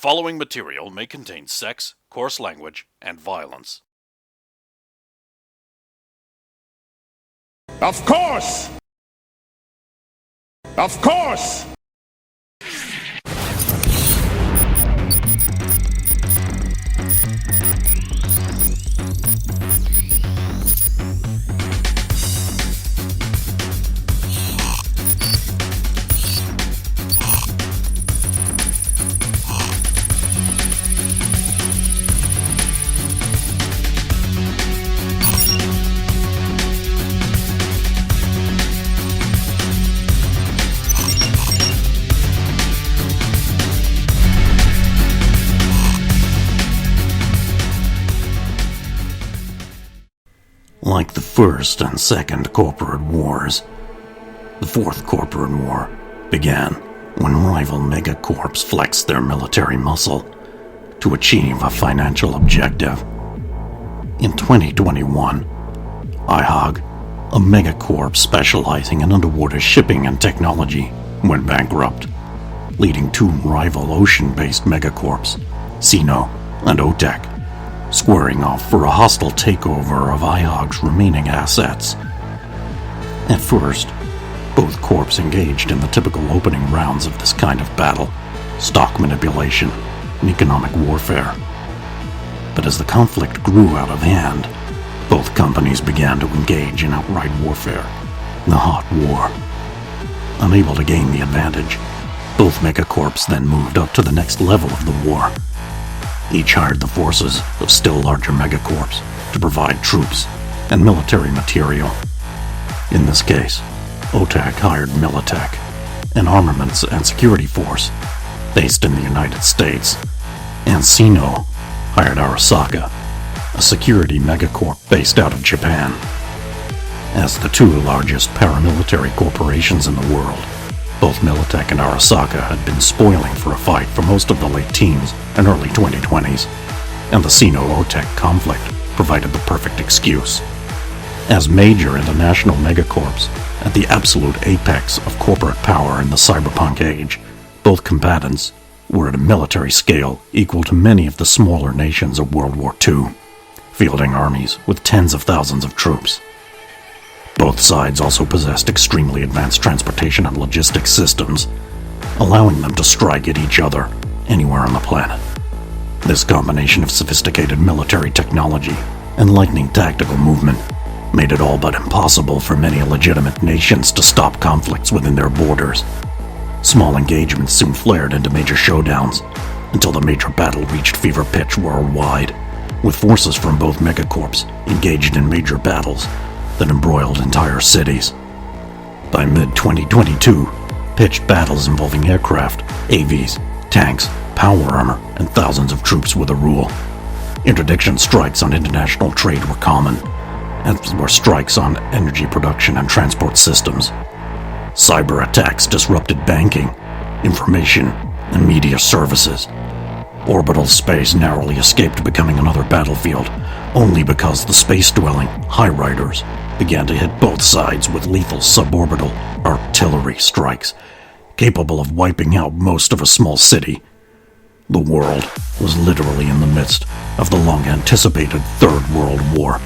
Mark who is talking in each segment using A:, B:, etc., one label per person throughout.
A: following material may contain sex, coarse language, and violence.
B: Of course! Of course!
C: Like the First and Second Corporate Wars, the Fourth Corporate War began when rival megacorps flexed their military muscle to achieve a financial objective. In 2021, IHOG, a megacorp specializing in underwater shipping and technology, went bankrupt, leading two rival ocean-based megacorps, Sino and OTEC, squaring off for a hostile takeover of IHOG's remaining assets. At first, both corps engaged in the typical opening rounds of this kind of battle, stock manipulation and economic warfare. But as the conflict grew out of hand, both companies began to engage in outright warfare, the Hot War. Unable to gain the advantage, both megacorps then moved up to the next level of the war. Each hired the forces of still larger megacorps to provide troops and military material. In this case, OTAC hired Militech, an armaments and security force based in the United States, and Sino hired Arasaka, a security megacorp based out of Japan. As the two largest paramilitary corporations in the world, both Militech and Arasaka had been spoiling for a fight for most of the late teens and early 2020s, and the Sino-OTEC conflict provided the perfect excuse. As major international megacorps, at the absolute apex of corporate power in the cyberpunk age, both combatants were at a military scale equal to many of the smaller nations of World War II, fielding armies with tens of thousands of troops. Both sides also possessed extremely advanced transportation and logistics systems, allowing them to strike at each other anywhere on the planet. This combination of sophisticated military technology and lightning tactical movement made it all but impossible for many legitimate nations to stop conflicts within their borders. Small engagements soon flared into major showdowns, until the major battle reached fever pitch worldwide, with forces from both megacorps engaged in major battles that embroiled entire cities. By mid-2022, pitched battles involving aircraft, AVs, tanks, power armor, and thousands of troops were the rule. Interdiction strikes on international trade were common, as were strikes on energy production and transport systems. Cyber attacks disrupted banking, information, and media services. Orbital space narrowly escaped becoming another battlefield, only because the space-dwelling High Riders began to hit both sides with lethal suborbital artillery strikes, capable of wiping out most of a small city. The world was literally in the midst of the long-anticipated Third World War,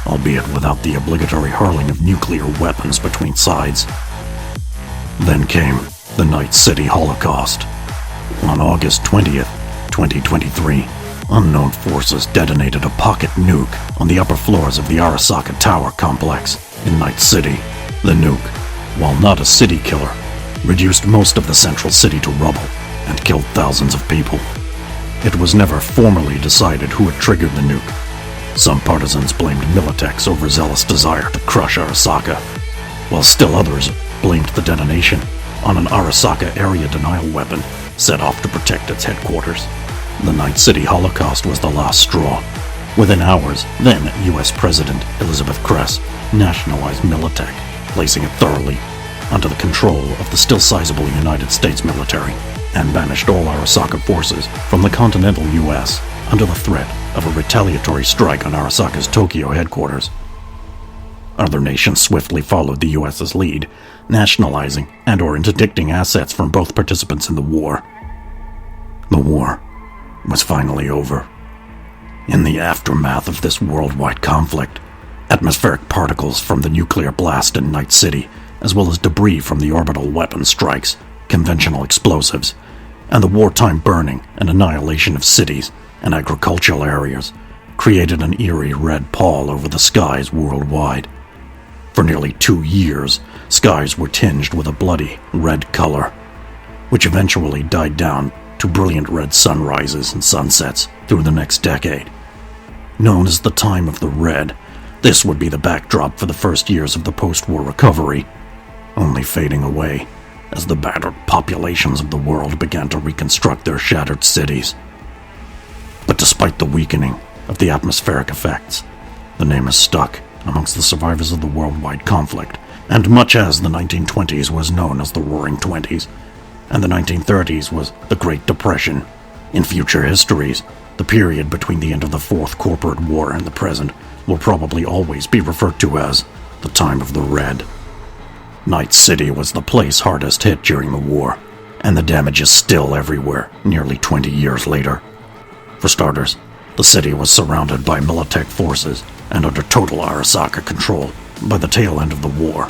C: albeit without the obligatory hurling of nuclear weapons between sides. Then came the Night City Holocaust. On August 20th, 2023, unknown forces detonated a pocket nuke on the upper floors of the Arasaka Tower complex in Night City. The nuke, while not a city killer, reduced most of the central city to rubble and killed thousands of people. It was never formally decided who had triggered the nuke. Some partisans blamed Militech's overzealous desire to crush Arasaka, while still others blamed the detonation on an Arasaka area denial weapon set off to protect its headquarters. The Night City Holocaust was the last straw. Within hours, then U.S. President Elizabeth Kress nationalized Militech, placing it thoroughly under the control of the still sizable United States military, and banished all Arasaka forces from the continental U.S. under the threat of a retaliatory strike on Arasaka's Tokyo headquarters. Other nations swiftly followed the U.S.'s lead, nationalizing and/or interdicting assets from both participants in the war. The war was finally over. In the aftermath of this worldwide conflict, atmospheric particles from the nuclear blast in Night City, as well as debris from the orbital weapon strikes, conventional explosives, and the wartime burning and annihilation of cities and agricultural areas, created an eerie red pall over the skies worldwide. For nearly 2 years, skies were tinged with a bloody red color, which eventually died down to brilliant red sunrises and sunsets through the next decade. Known as the Time of the Red, this would be the backdrop for the first years of the post-war recovery, only fading away as the battered populations of the world began to reconstruct their shattered cities. But despite the weakening of the atmospheric effects, the name is stuck amongst the survivors of the worldwide conflict, and much as the 1920s was known as the Roaring Twenties, and the 1930s was the Great Depression, in future histories, the period between the end of the Fourth Corporate War and the present will probably always be referred to as the Time of the Red. Night City was the place hardest hit during the war, and the damage is still everywhere nearly 20 years later. For starters, the city was surrounded by Militech forces and under total Arasaka control by the tail end of the war.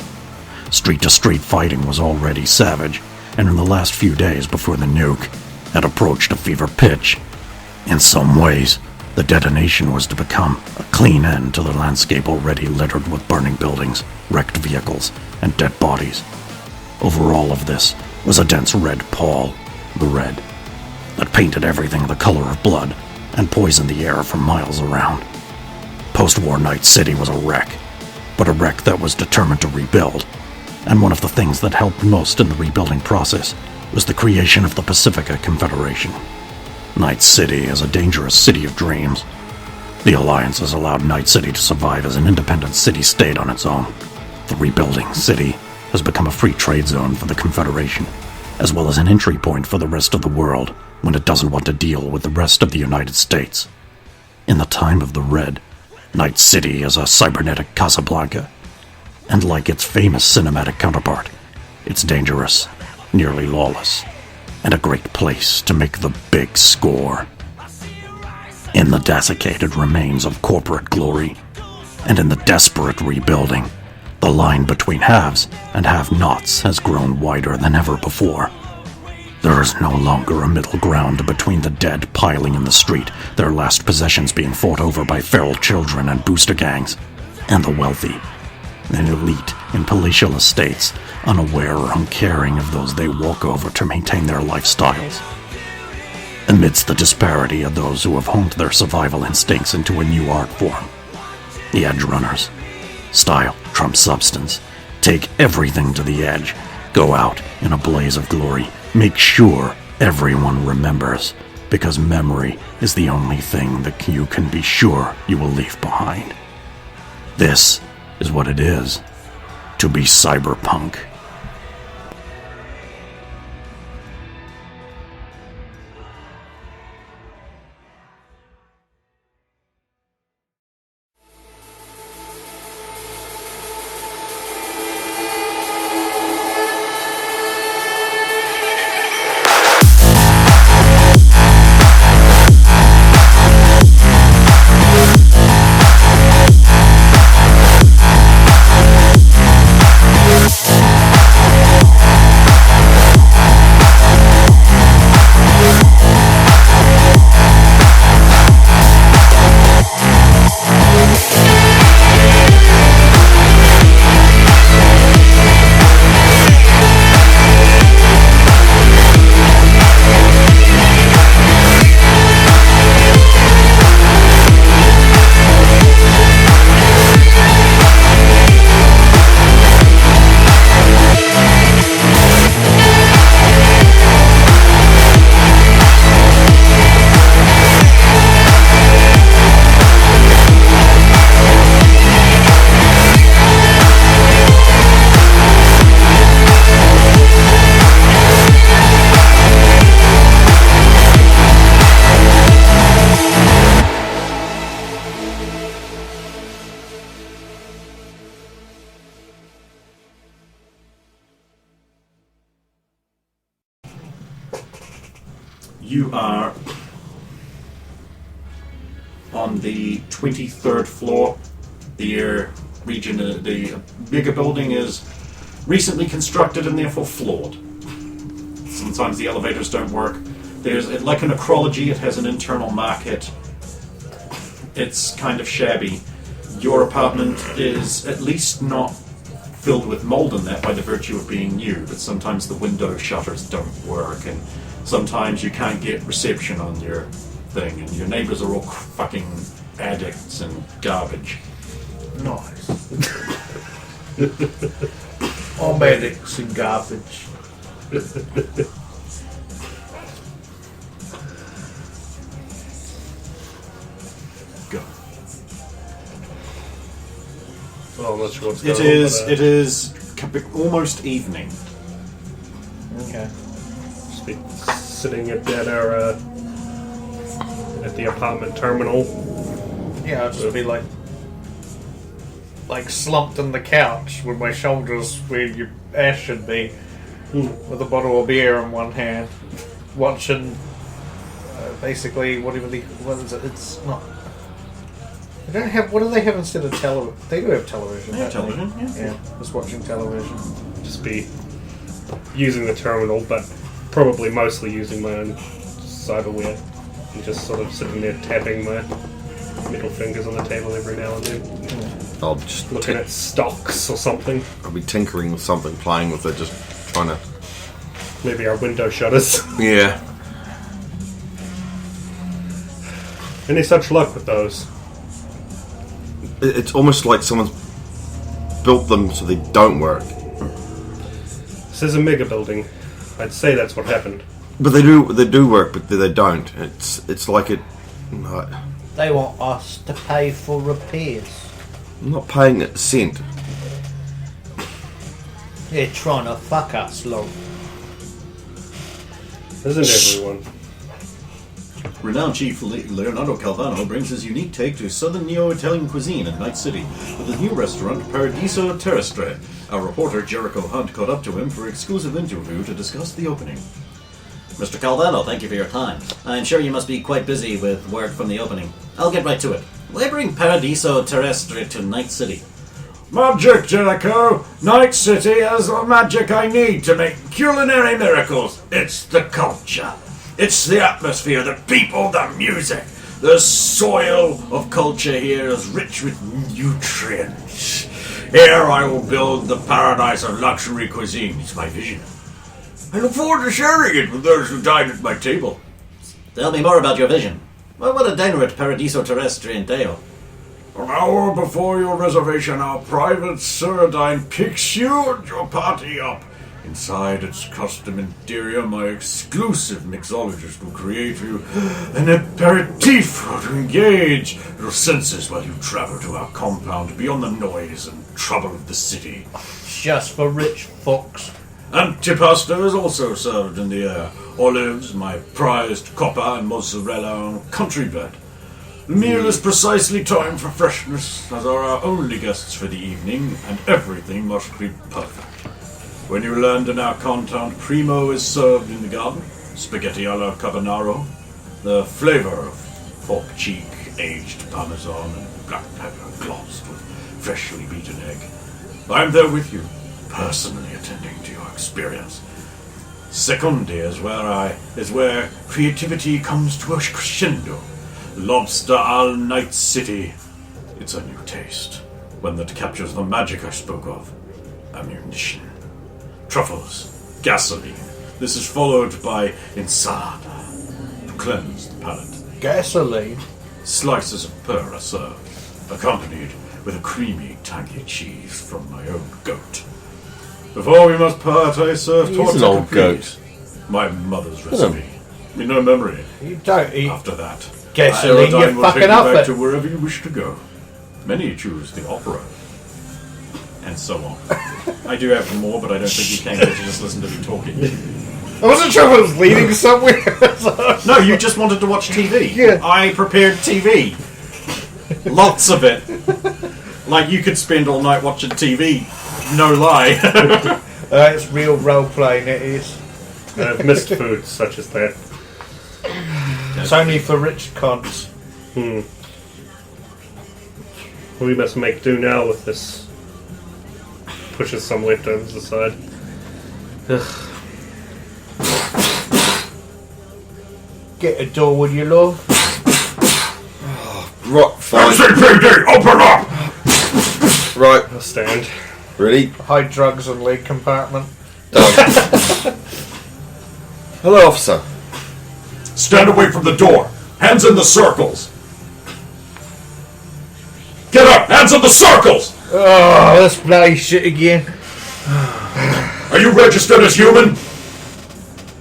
C: Street-to-street fighting was already savage, and in the last few days before the nuke, had approached a fever pitch. In some ways, the detonation was to become a clean end to the landscape already littered with burning buildings, wrecked vehicles, and dead bodies. Over all of this was a dense red pall, the red, that painted everything the color of blood and poisoned the air for miles around. Post-war Night City was a wreck, but a wreck that was determined to rebuild, and one of the things that helped most in the rebuilding process was the creation of the Pacifica Confederation. Night City is a dangerous city of dreams. The Alliance has allowed Night City to survive as an independent city-state on its own. The rebuilding city has become a free trade zone for the Confederation, as well as an entry point for the rest of the world when it doesn't want to deal with the rest of the United States. In the Time of the Red, Night City is a cybernetic Casablanca, and like its famous cinematic counterpart, it's dangerous, nearly lawless, and a great place to make the big score. In the desiccated remains of corporate glory, and in the desperate rebuilding, the line between haves and have-nots has grown wider than ever before. There is no longer a middle ground between the dead piling in the street, their last possessions being fought over by feral children and booster gangs, and the wealthy, an elite in palatial estates, unaware or uncaring of those they walk over to maintain their lifestyles. Amidst the disparity of those who have honed their survival instincts into a new art form, the edge runners, style trumps substance, take everything to the edge, go out in a blaze of glory, make sure everyone remembers, because memory is the only thing that you can be sure you will leave behind. This is what it is to be cyberpunk.
B: You are
A: on the 23rd floor. The bigger building is recently constructed and therefore flawed. Sometimes the elevators don't work. There's, like a necrology, it has an internal market. It's kind of shabby. Your apartment is at least not filled with mold in that by the virtue of being new, but sometimes the window shutters don't work, and sometimes you can't get reception on your thing, and your neighbors are all fucking addicts and garbage.
B: Nice. I'm addicts and garbage.
A: Go.
D: Well, I'm not sure what's going
A: It
D: on.
A: is. It is almost evening.
B: Okay.
D: Just be sitting at our at the apartment terminal.
B: Yeah, I'll just be like slumped on the couch with my shoulders where your ass should be, with a bottle of beer in one hand, watching basically what is it? It's not. They don't have. What do they have instead of television? They do have television.
A: They have
B: don't
A: television,
B: they? Yeah, just watching television.
D: Just be using the terminal, but probably mostly using my own cyberware. And just sort of sitting there tapping my middle fingers on the table every now and then.
E: I'll just
D: Looking at stocks or something.
E: I'll be tinkering with something, playing with it, just trying to.
D: Maybe our window shutters.
E: Yeah.
D: Any such luck with those?
E: It's almost like someone's built them so they don't work.
D: This is a mega building. I'd say that's what happened.
E: But they do work, but they don't. It's like it.
B: They want us to pay for repairs.
E: I'm not paying a cent.
B: They're trying to fuck us, lol.
D: Isn't everyone?
A: Renowned Chief Leonardo Calvano brings his unique take to southern neo-Italian cuisine in Night City with his new restaurant, Paradiso Terrestre. Our reporter, Jericho Hunt, caught up to him for an exclusive interview to discuss the opening.
F: Mr. Calvano, thank you for your time. I'm sure you must be quite busy with word from the opening. I'll get right to it. Why bring Paradiso Terrestre to Night City?
A: Magic, Jericho! Night City has the magic I need to make culinary miracles. It's the culture. It's the atmosphere, the people, the music. The soil of culture here is rich with nutrients. Here I will build the paradise of luxury cuisine. It's my vision. I look forward to sharing it with those who dine at my table.
F: Tell me more about your vision. What would a diner at Paradiso Terrestre entail?
A: An hour before your reservation, our private surdine picks you and your party up. Inside its custom interior, my exclusive mixologist will create you an aperitif to engage your senses while you travel to our compound beyond the noise and trouble of the city.
B: Just for rich fucks.
A: Antipasto is also served in the air. Olives, my prized copper and mozzarella on country bread. The meal is precisely timed for freshness, as are our only guests for the evening, and everything must be perfect. When you land in our compound, primo is served in the garden, spaghetti alla carbonaro, the flavor of pork cheek, aged parmesan, and black pepper glossed with freshly beaten egg. I'm there with you, personally attending to your experience. Secondi is where creativity comes to a crescendo. Lobster all Night City. It's a new taste, one that captures the magic I spoke of. Ammunition. Truffles, gasoline. This is followed by insalata to cleanse the palate.
B: Gasoline?
A: Slices of pearl are served, accompanied with a creamy, tangy cheese from my own goat. Before we must part, I serve
E: He's
A: torta
E: an old
A: caprese, my mother's recipe. No memory.
B: You don't eat
A: After that,
B: gasoline,
A: Aerodyne
B: you're
A: will take
B: fucking
A: you
B: up
A: back
B: it.
A: to wherever you wish to go. Many choose the opera, and so on. I do have more, but I don't think you can get to just listen to me talking.
B: I wasn't sure if I was leading somewhere.
A: No, you just wanted to watch TV.
B: Yeah.
A: I prepared TV. Lots of it. Like, you could spend all night watching TV. No lie.
B: It's real role playing, it is.
D: I've missed food such as that.
B: It's only for rich cons.
D: We must make do now with this. Pushes some leftovers aside. Ugh.
B: Get a door, would you, love?
E: Right, fine.
A: CPD, open up!
E: Right,
D: I'll stand.
E: ready?
B: Hide drugs and leg compartment.
E: Done. Hello, officer.
A: Stand away from the door. Hands in the circles. Get up! Hands in the circles!
B: Oh, this bloody shit again.
A: Are you registered as human?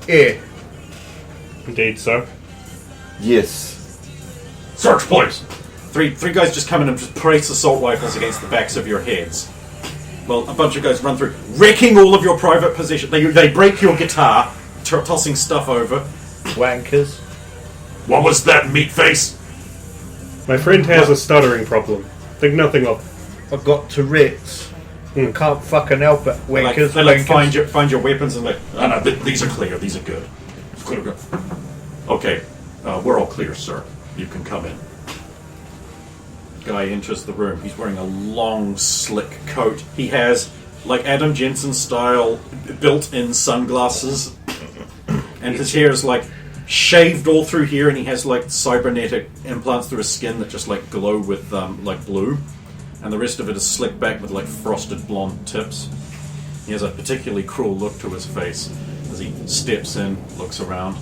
B: Yeah.
D: Indeed, sir.
E: Yes.
A: Search, please.
F: Three guys just come in and just brace assault rifles against the backs of your heads. Well, a bunch of guys run through, wrecking all of your private possessions. They break your guitar, tossing stuff over.
B: Wankers.
A: What was that, meat face?
D: My friend has a stuttering problem. Think nothing of.
B: I've got Tourette's. I can't fucking help it. Wankers.
F: They like
B: wankers.
F: find your weapons and like,
A: No, these are clear. These are good. Clear. Okay, we're all clear, sir. You can come in.
F: guy enters the room. He's wearing a long, slick coat. He has, like Adam Jensen style, built-in sunglasses, and his hair is like shaved all through here, and he has like cybernetic implants through his skin that just like glow with like blue, and the rest of it is slicked back with like frosted blonde tips. He has a particularly cruel look to his face as he steps in, looks around.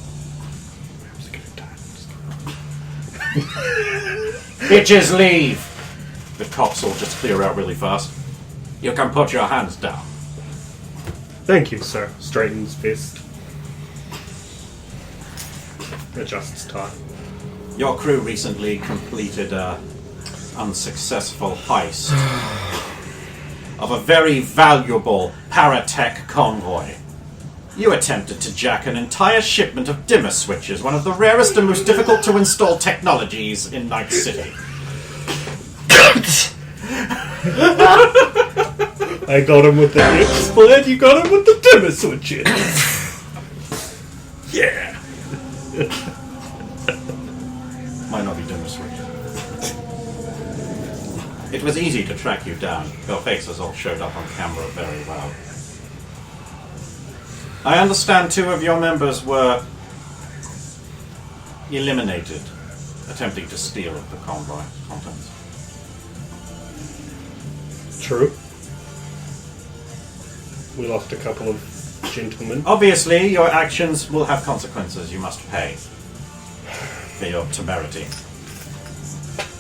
F: Bitches leave! The cops all just clear out really fast. You can put your hands down.
D: Thank you, sir. Straightens fist. Adjusts tie.
F: Your crew recently completed a unsuccessful heist of a very valuable paratech convoy. You attempted to jack an entire shipment of dimmer switches, one of the rarest and most difficult to install technologies in Night City.
D: I got him with the exploit, you got him with the dimmer switches.
A: Yeah.
F: Might not be dimmer switches. It was easy to track you down. Your faces all showed up on camera very well. I understand 2 of your members were eliminated, attempting to steal the convoy contents.
D: True. We lost a couple of gentlemen.
F: Obviously, your actions will have consequences you must pay for your temerity.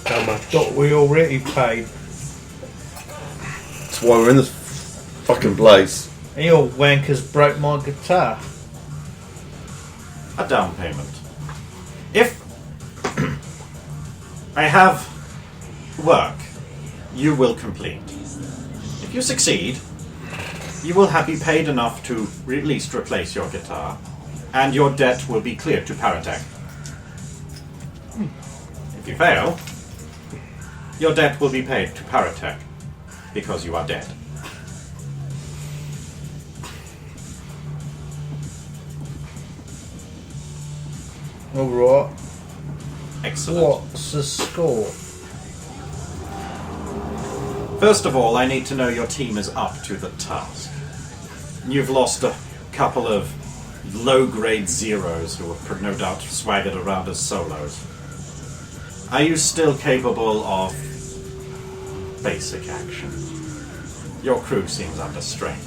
D: How much?
B: Thought we already paid.
E: That's why we're in this fucking place.
B: And your wankers broke my guitar.
F: A down payment. If I have work you will complete. If you succeed, you will be paid enough to at least replace your guitar, and your debt will be cleared to Paratech. If you fail, your debt will be paid to Paratech, because you are dead.
B: Alright.
F: Excellent.
B: What's the score?
F: First of all, I need to know your team is up to the task. You've lost a couple of low-grade zeros who have no doubt swaggered around as solos. Are you still capable of basic action? Your crew seems under strain.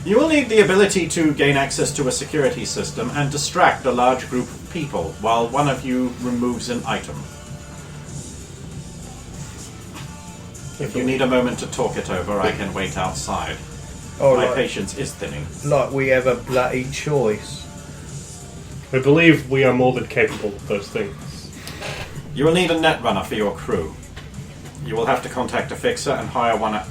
F: You will need the ability to gain access to a security system and distract a large group of people while one of you removes an item. If you need a moment to talk it over, I can wait outside.
B: Oh,
F: My
B: like,
F: patience is thinning.
B: like we have a bloody choice.
D: I believe we are more than capable of those things.
F: You will need a net runner for your crew. You will have to contact a fixer and hire one at...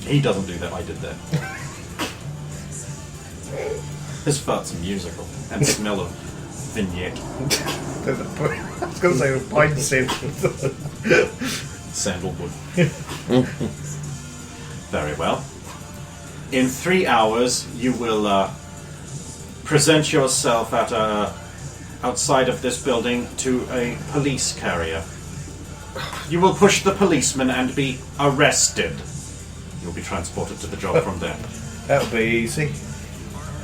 F: He doesn't do that, I did that. His fart's musical and smell of vignette.
B: I was going to say a pint sip.
F: Sandalwood. Very well. In 3 hours, you will present yourself at outside of this building to a police carrier. You will push the policeman and be arrested. You'll be transported to the job from there.
B: That'll be easy.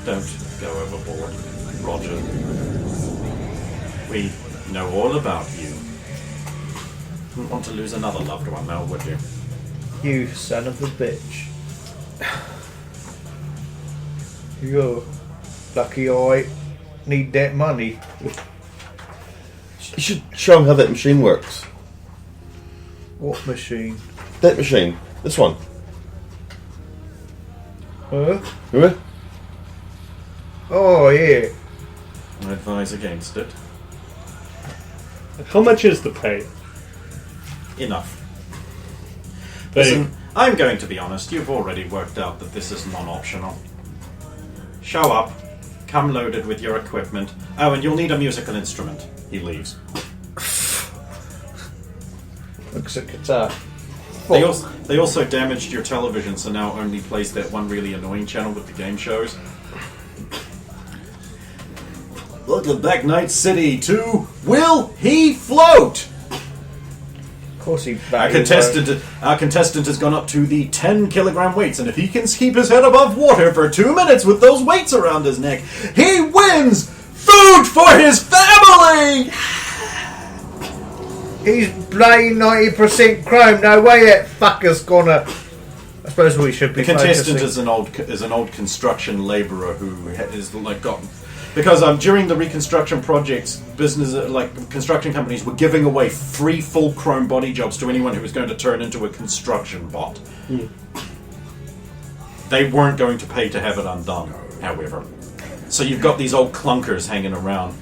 F: Don't go overboard, Roger. We know all about you. Wouldn't want to lose another loved one now, would you?
B: You son of a bitch. You're lucky I need that money.
E: You should show him how that machine works.
B: What machine?
E: That machine. This one.
B: Huh?
E: Remember?
B: Oh, yeah.
F: I advise against it.
D: How much is the pay?
F: Enough.
D: They,
F: Listen, I'm going to be honest. You've already worked out that this is non-optional. Show up. Come loaded with your equipment. Oh, and you'll need a musical instrument. He leaves.
B: Looks like guitar.
F: They also damaged your television, so now only plays that one really annoying channel with the game shows. Welcome back, Night City, to Will He Float?
B: Of course he
F: Our contestant has gone up to the 10-kilogram weights, and if he can keep his head above water for 2 minutes with those weights around his neck, he wins food for his family!
B: He's bloody 90% chrome. No way that fucker's gonna. I suppose we should be.
F: The contestant
B: focusing.
F: is an old construction labourer who is like got because during the reconstruction projects, business like construction companies were giving away free full chrome body jobs to anyone who was going to turn into a construction bot. They weren't going to pay to have it undone, however. So you've got these old clunkers hanging around.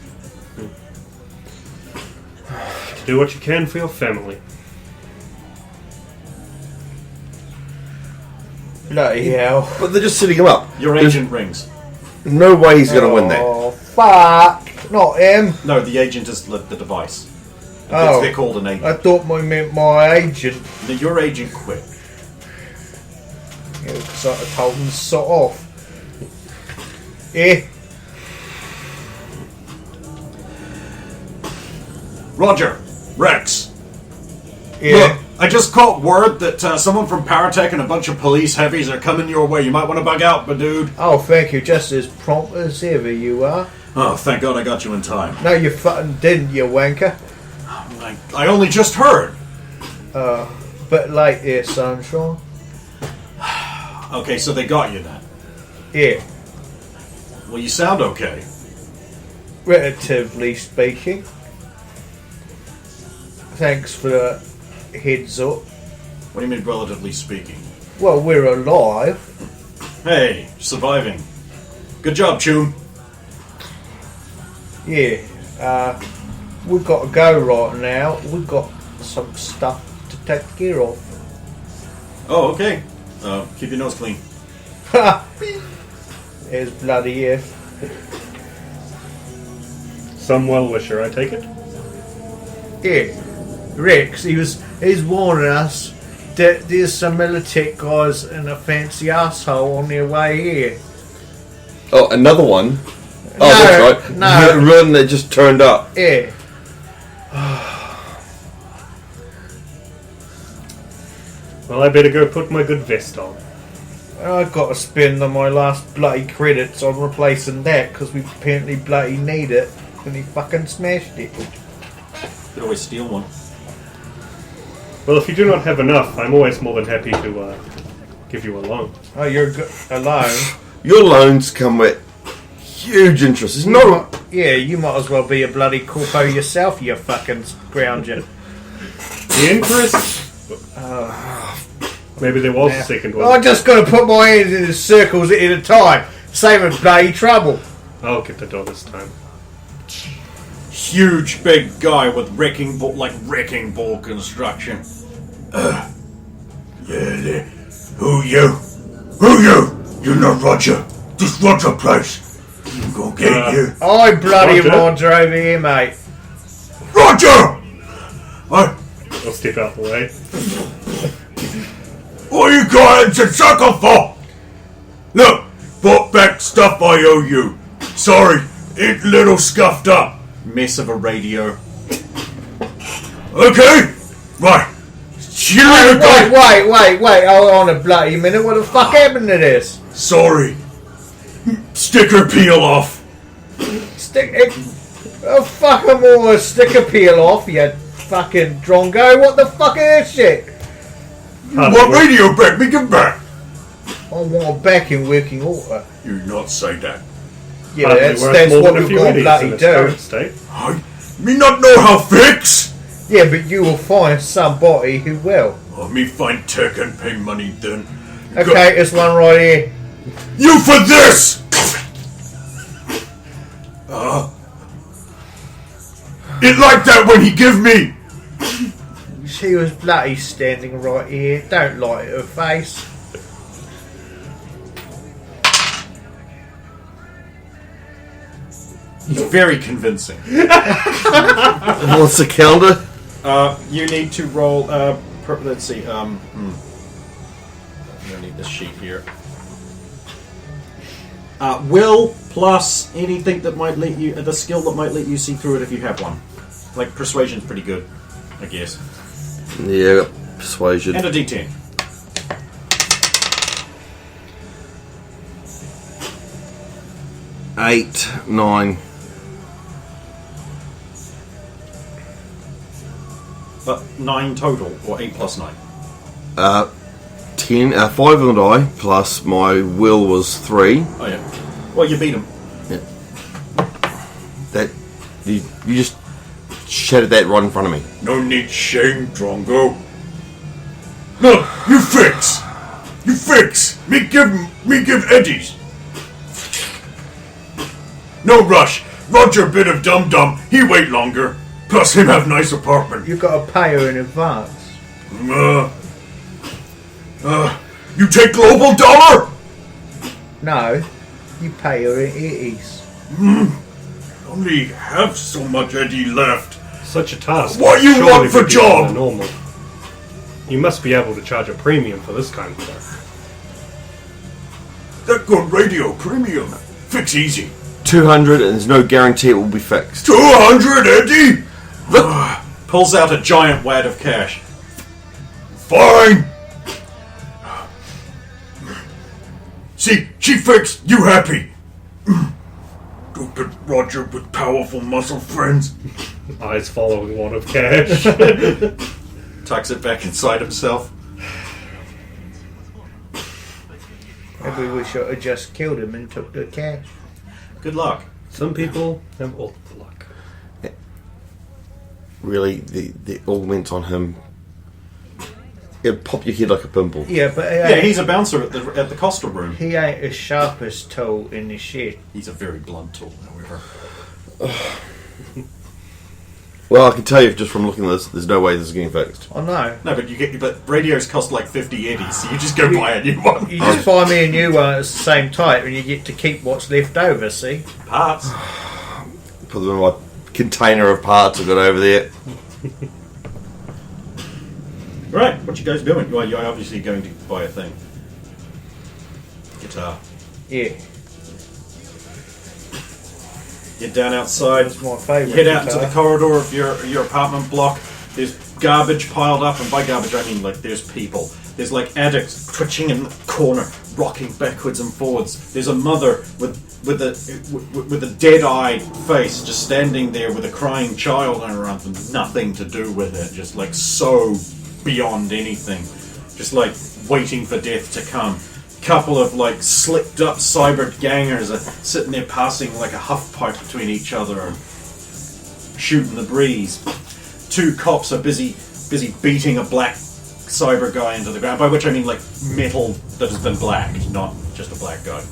D: do what you can for your family.
B: Bloody hell.
E: But they're just setting him up.
F: Your agent rings.
E: No way he's going to win that.
B: Oh, fuck. Not him.
F: No, the agent is the device.
B: Oh.
F: They're called an
B: I
F: agent.
B: thought I meant my agent.
F: No, your agent quit.
B: Yeah, because I told him to sort off. Yeah.
A: Roger, Rex.
B: Yeah.
A: Look, I just caught word that someone from Paratech and a bunch of police heavies are coming your way. You might want to bug out, my dude.
B: Oh, thank you. Just as prompt as ever you are.
A: Oh, thank God I got you in time.
B: No, you fucking didn't, you wanker.
A: I only just heard.
B: Bit late here, sunshine.
A: Okay, so they got you then.
B: Yeah.
A: Well, you sound okay.
B: Relatively speaking. Thanks for the heads up.
A: What do you mean, relatively speaking?
B: Well, we're alive.
A: Hey, surviving. Good job, Choom.
B: Yeah. We've got to go right now. We've got some stuff to take care of.
A: Oh, okay. Keep your nose clean.
B: Ha! There's bloody if.
D: Some well-wisher, I take it?
B: Yeah. Rex, he's warning us that there's some Militech guys in a fancy asshole on their way here.
E: Oh, another one? Oh,
B: No,
E: that's right.
B: no.
E: The run that just turned up.
B: Yeah.
D: Well, I better go put my good vest on.
B: I've got to spend my last bloody credits on replacing that because we apparently bloody need it and he fucking smashed it.
F: You could always steal one.
D: Well, if you do not have enough, I'm always more than happy to give you a loan.
B: Oh, you're alone?
E: Your loans come with huge interest. It's no.
B: Yeah, you might as well be a bloody corpo yourself, you fucking scrounger.
D: The interest? Maybe there was a second one.
B: I just got to put my hands in the circles at a time, saving bloody trouble.
D: I'll get the door this time.
A: Huge, big guy with wrecking ball construction. Yeah, who you? Who you? You're not Roger. This Roger place. I'm gonna get you.
B: I bloody
D: Roger.
B: Roger over here, mate.
A: Roger!
D: I'll step out the way.
A: What are you going to sucker for? Look, bought back stuff I owe you. Sorry, it little scuffed up.
F: Mess of a radio.
A: Okay, right. You little guy.
B: Wait, hold on a bloody minute. What the fuck happened to this?
A: Sorry. Sticker peel off.
B: Oh, fuck 'em all, a sticker peel off, you fucking drongo. What the fuck is this shit?
A: What radio back? Me get back.
B: I want it back in working order.
A: You not say that.
B: Yeah,
D: Hardly
B: that's
D: worth
B: what
D: more than a
B: we're
D: few
B: going to
D: idiots in
B: bloody
D: its
B: do.
D: current state.
A: Me not know how fix.
B: Yeah, but you will find somebody who will.
A: Oh, me find tech and pay money then.
B: Okay, there's one right here.
A: You for this! It like that when he give me.
B: She was bloody standing right here. Don't light her face.
F: Very convincing.
E: What's the calendar?
F: You need to roll. Let's see. I need this sheet here. Will plus anything that might let you, the skill that might let you see through it if you have one. Like persuasion's pretty good, I guess.
E: Yeah, I got persuasion.
F: And a D10.
E: Eight, 9.
F: But 9 total, or 8 plus 9.
E: 10. 5 of them die, plus my will was 3.
F: Oh yeah. Well, you beat him.
E: That you just shattered that right in front of me.
A: No need shame, Drongo. Look, you fix. You fix. Me give Eddie's. No rush. Roger bit of dum-dum. He wait longer. Plus him have nice apartment.
B: You've got to pay her in advance.
A: You take global dollar?
B: No, you pay her in Eddie's.
A: Only have so much Eddie left.
D: Such a task.
A: What you
D: surely
A: want for
D: would be more
A: job?
D: than normal. You must be able to charge a premium for this kind of work.
A: That good radio premium. Fix easy.
E: 200, and there's no guarantee it will be fixed.
A: 200, Eddie?
F: Pulls out a giant wad of cash.
A: Fine. See, she fixed. You happy? Stupid Roger with powerful muscle friends.
D: Eyes following one of cash.
F: Tucks it back inside himself.
B: Maybe we should have just killed him and took the cash.
F: Good luck.
D: Some people have all the luck.
E: Really, the all went on him. It'd pop your head like a pimple.
B: Yeah, but
F: Yeah, he's a bouncer at the Costa room.
B: he ain't as sharp as tool in the shed.
F: He's a very blunt tool, however.
E: Well, I can tell you just from looking at this, there's no way this is getting fixed.
B: I know.
F: No, but radios cost like 50 eddies, so you just go buy a new one.
B: You just buy me a new one that's the same type and you get to keep what's left over, see?
F: Parts.
E: Put them in my container of parts I've got over there.
F: Right, what you guys doing? Well, you're obviously going to buy a thing. Guitar.
B: Yeah,
F: Get down outside.
B: that's my favourite.
F: You head out into
B: guitar.
F: the corridor of your apartment block. There's garbage piled up, and by garbage I mean like there's people. There's like addicts twitching in the corner, rocking backwards and forwards. There's a mother with a dead-eyed face, just standing there with a crying child on her arm, with nothing to do with it, just like so beyond anything, just like waiting for death to come. Couple of like slicked up cyber gangers are sitting there passing like a huff pipe between each other and shooting the breeze. 2 cops are busy beating a black cyber guy into the ground, by which I mean like metal that has been blacked, not just a black guy.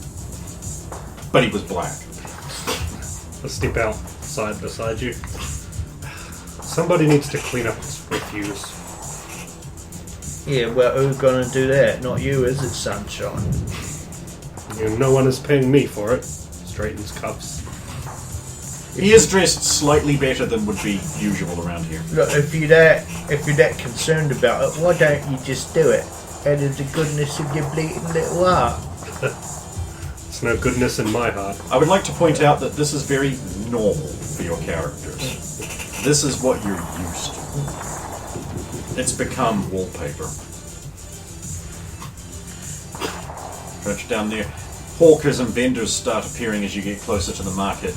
F: But he was black.
D: Let's step outside beside you. Somebody needs to clean up this refuse.
B: Yeah, well, who's gonna do that? Not you, is it, sunshine?
D: You know, no one is paying me for it. Straightens cuffs.
F: He is dressed slightly better than would be usual around here.
B: Look, if you're that concerned about it, why don't you just do it? Out of the goodness of your bleating little heart.
D: There's no goodness in my heart.
F: I would like to point out that this is very normal for your characters. This is what you're used to. It's become wallpaper. Crouch down there. Hawkers and vendors start appearing as you get closer to the market.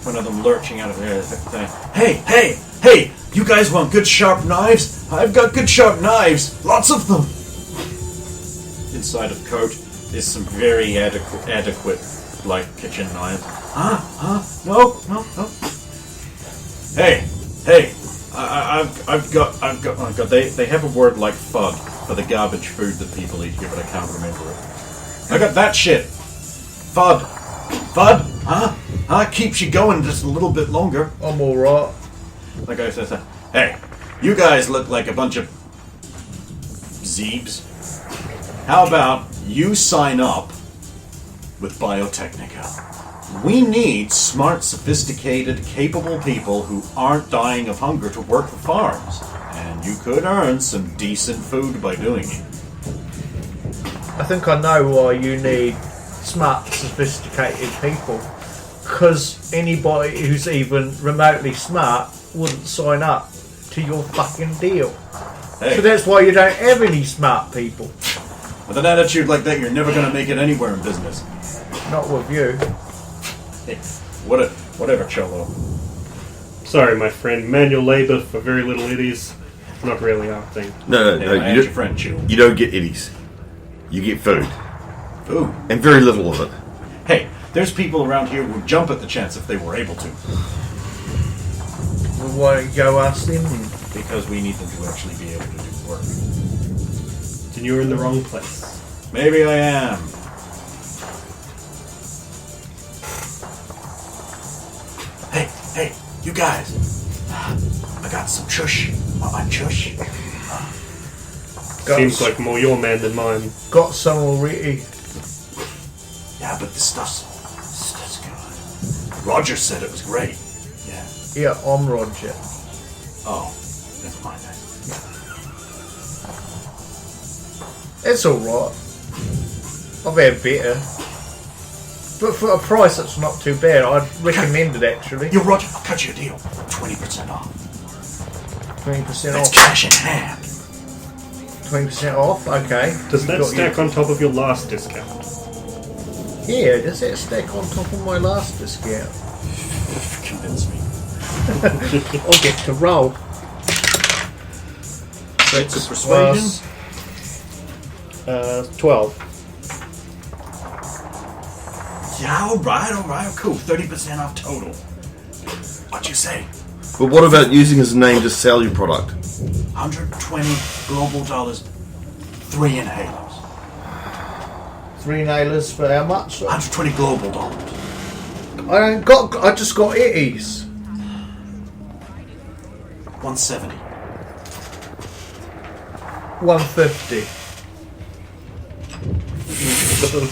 F: One of them lurching out of there saying, Hey! You guys want good sharp knives? I've got good sharp knives! Lots of them! Inside of coat, there's some very adequate like kitchen knives. No. Hey! I've got. They have a word like FUD for the garbage food that people eat here, but I can't remember it. I got that shit. FUD, keeps you going just a little bit longer.
B: I'm alright.
F: Like I said, hey, you guys look like a bunch of zeebs. How about you sign up with Biotechnica? We need smart, sophisticated, capable people who aren't dying of hunger to work the farms. And you could earn some decent food by doing it.
B: I think I know why you need smart, sophisticated people. Because anybody who's even remotely smart wouldn't sign up to your fucking deal.
F: Hey,
B: So that's why you don't have any smart people.
F: with an attitude like that, you're never going to make it anywhere in business.
B: Not with you.
F: Hey, whatever, Cholo.
D: Sorry, my friend. Manual labour for very little idiots. Not really our thing.
E: No,
F: Hey, I
E: you
F: your
E: don't,
F: friend, Chew.
E: you don't get eddies. You get food.
F: Ooh.
E: And very little of it.
F: Hey, there's people around here who would jump at the chance if they were able to.
B: Well, why don't you go ask them?
F: Because we need them to actually be able to do work.
D: Then you're in the wrong place.
F: Maybe I am. Hey, you guys. I got some chush. Want my chush?
D: Seems like more your man than mine.
B: Got some already.
F: Yeah, but this stuff's good. Roger said it was great. Yeah.
B: Yeah, I'm Roger.
F: Oh, never mind that.
B: It's alright. I've had better. But for a price that's not too bad, I'd recommend it actually.
F: Yo, Roger, I'll cut you a deal. 20% off.
B: 20%
F: That's
B: off.
F: cash in hand.
B: 20% off, okay.
D: Does that
B: Got
D: stack on top of your last discount?
B: Yeah, does that stack on top of my last discount?
F: Convince me.
B: I'll get to roll.
F: It's a persuasion.
B: Plus, 12.
F: Yeah, alright, cool. 30% off total. What you say?
E: But what about using his name to sell your product?
F: 120 global dollars, 3 inhalers.
B: 3 nailers for how much?
F: 120 global dollars.
B: I just got itties.
F: 170.
B: 150.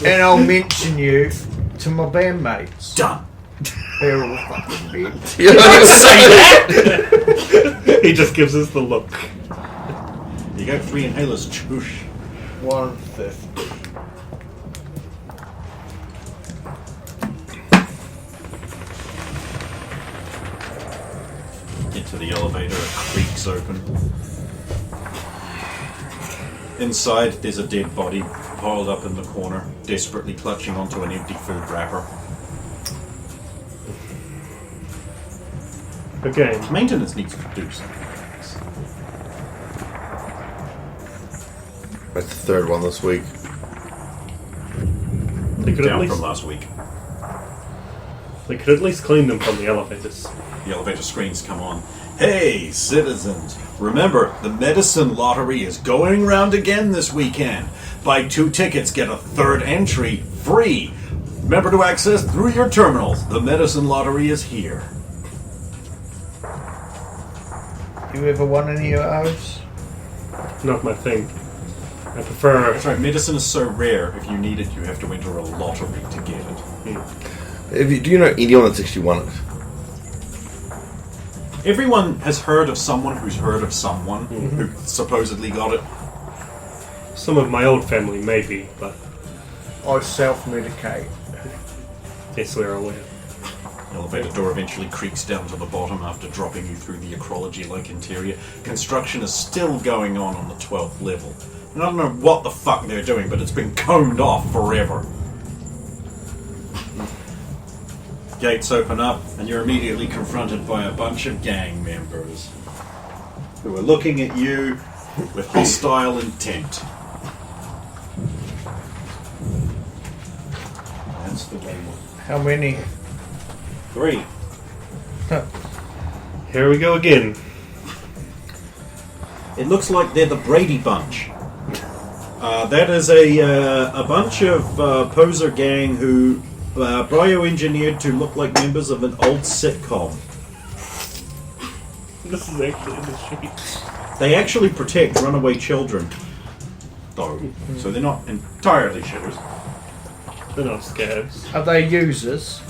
B: And I'll mention you to my bandmates.
F: Done.
B: They're all fucking bitches.
E: You don't say that!
D: He just gives us the look.
F: You got 3 inhalers, choosh.
B: 150.
F: Into the elevator, it creaks open. Inside, there's a dead body piled up in the corner, desperately clutching onto an empty food wrapper.
D: Okay.
F: Maintenance needs to do something.
E: That's the third one this week.
D: They could, at
F: Down
D: least,
F: from last week.
D: they could at least clean them from the elevators.
F: The elevator screens come on. Hey, citizens! Remember, the medicine lottery is going round again this weekend. Buy 2 tickets, get a 3rd entry free. Remember to access through your terminals. The medicine lottery is here.
B: You ever won any of those?
D: Not my thing. I prefer...
F: That's right, medicine is so rare, if you need it, you have to enter a lottery to get it.
E: Do you know anyone that's actually won it?
F: Everyone has heard of someone who's heard of someone who supposedly got it.
D: Some of my old family, maybe, but...
B: I self-medicate.
D: Yes, we're aware.
F: The elevator door eventually creaks down to the bottom after dropping you through the ecology-like interior. Construction is still going on the 12th level. And I don't know what the fuck they're doing, but it's been coned off forever. Gates open up, and you're immediately confronted by a bunch of gang members who are looking at you with hostile intent. That's the way.
B: How many?
F: 3.
D: Here we go again.
F: It looks like they're the Brady Bunch. That is a bunch of poser gang who bioengineered to look like members of an old sitcom.
D: This is actually in the sheets.
F: They actually protect runaway children, though, so they're not entirely shitters.
D: They're not scabs.
B: Are they users?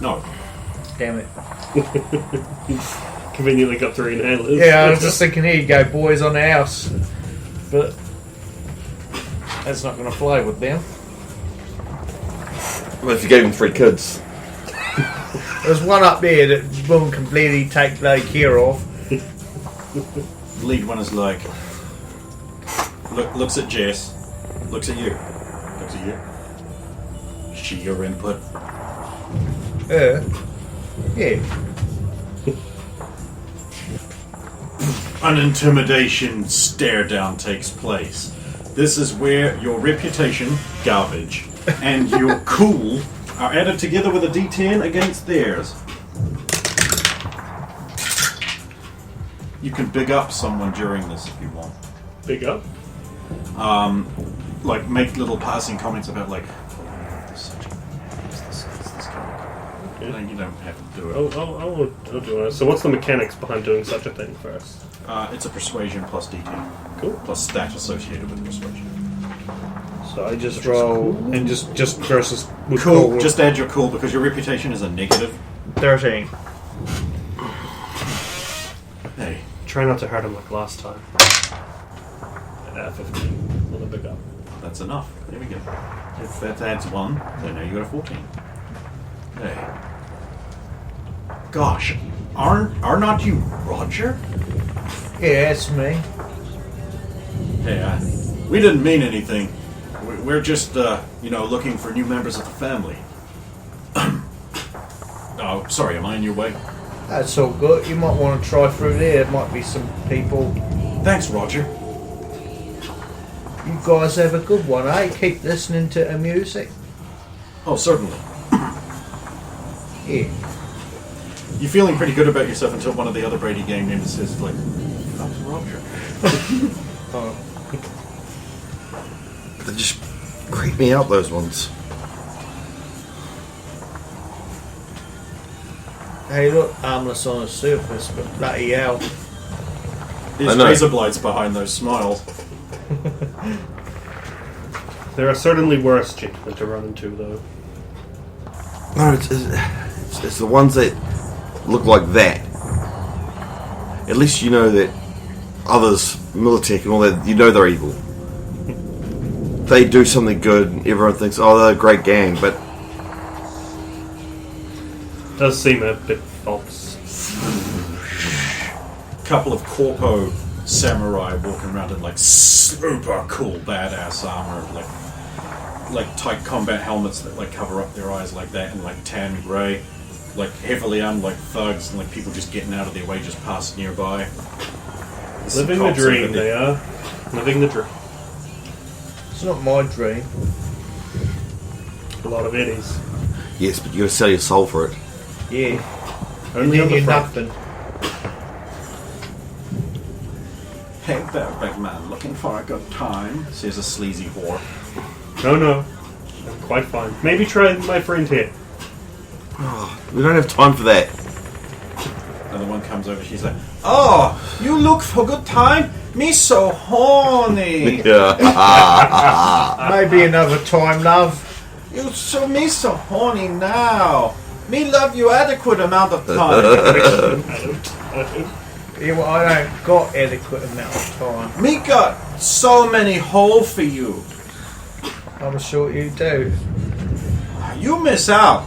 F: No.
B: Damn it.
D: Conveniently got 3 inhalers.
B: Yeah, I was just thinking, here you go, boys on the house. But that's not going to fly with them.
E: Well, if you gave him 3 kids.
B: There's one up there that won't completely take no care of.
F: The lead one is like, looks at Jess, looks at you, looks at you. Is she your input?
B: Yeah.
F: An intimidation stare down takes place. This is where your reputation, garbage, and your cool are added together with a D10 against theirs. You can big up someone during this if you want.
D: Big up.
F: Like make little passing comments about like, this such this character.
D: Yeah.
F: You don't have to do it.
D: I'll do it. So what's the mechanics behind doing such a thing first?
F: It's a persuasion plus D10.
D: Cool.
F: Plus stat associated with persuasion.
B: So I just roll and just versus with
F: Cool. Just add your cool because your reputation is a negative.
B: 13.
F: Hey.
D: Try not to hurt him like last time. 15. With a big up.
F: That's enough. There we go. If that adds 1, then now you got a 14. Hey. Gosh, are not you Roger?
B: Yeah, it's me.
F: Hey, we didn't mean anything. We're just, looking for new members of the family. Oh, sorry, am I in your way?
B: That's all good. You might want to try through there. There might be some people.
F: Thanks, Roger.
B: You guys have a good one, eh? Keep listening to the music.
F: Oh, certainly.
B: Yeah.
F: You're feeling pretty good about yourself until one of the other Brady gang members says, like, that's Roger.
B: Oh.
E: They just creep me out, those ones.
B: Hey, look, harmless on the surface, but bloody hell.
F: There's razor blades behind those smiles.
D: There are certainly worse gentlemen to run into, though.
E: No, it's the ones that look like that. At least you know that others, Militech and all that, you know they're evil. They do something good, and everyone thinks, oh, they're a great gang, but...
D: Does seem a bit false.
F: Couple of corpo samurai walking around in like super cool badass armor, like tight combat helmets that like cover up their eyes like that, and like tan grey, like heavily armed like thugs, and like people just getting out of their way just past nearby.
D: Living the dream, they are. Living the dream.
B: It's not my dream.
D: A lot of eddies.
E: Yes, but you gotta sell your soul for it.
B: Yeah.
D: Only
B: and
D: on
B: then
D: the
B: you're
D: front.
B: nothing.
F: Hey there, big man, looking for a good time? Says a sleazy whore.
D: No. I'm quite fine. Maybe try my friend here.
E: We don't have time for that.
F: Another one comes over, she's like, oh, you look for good time? Me so horny.
B: Maybe another time, love.
F: You so me so horny now. Me love you adequate amount of time.
B: Yeah, well, I don't got adequate amount of time.
F: Me got so many hole for you.
B: I'm sure you do.
F: You miss out.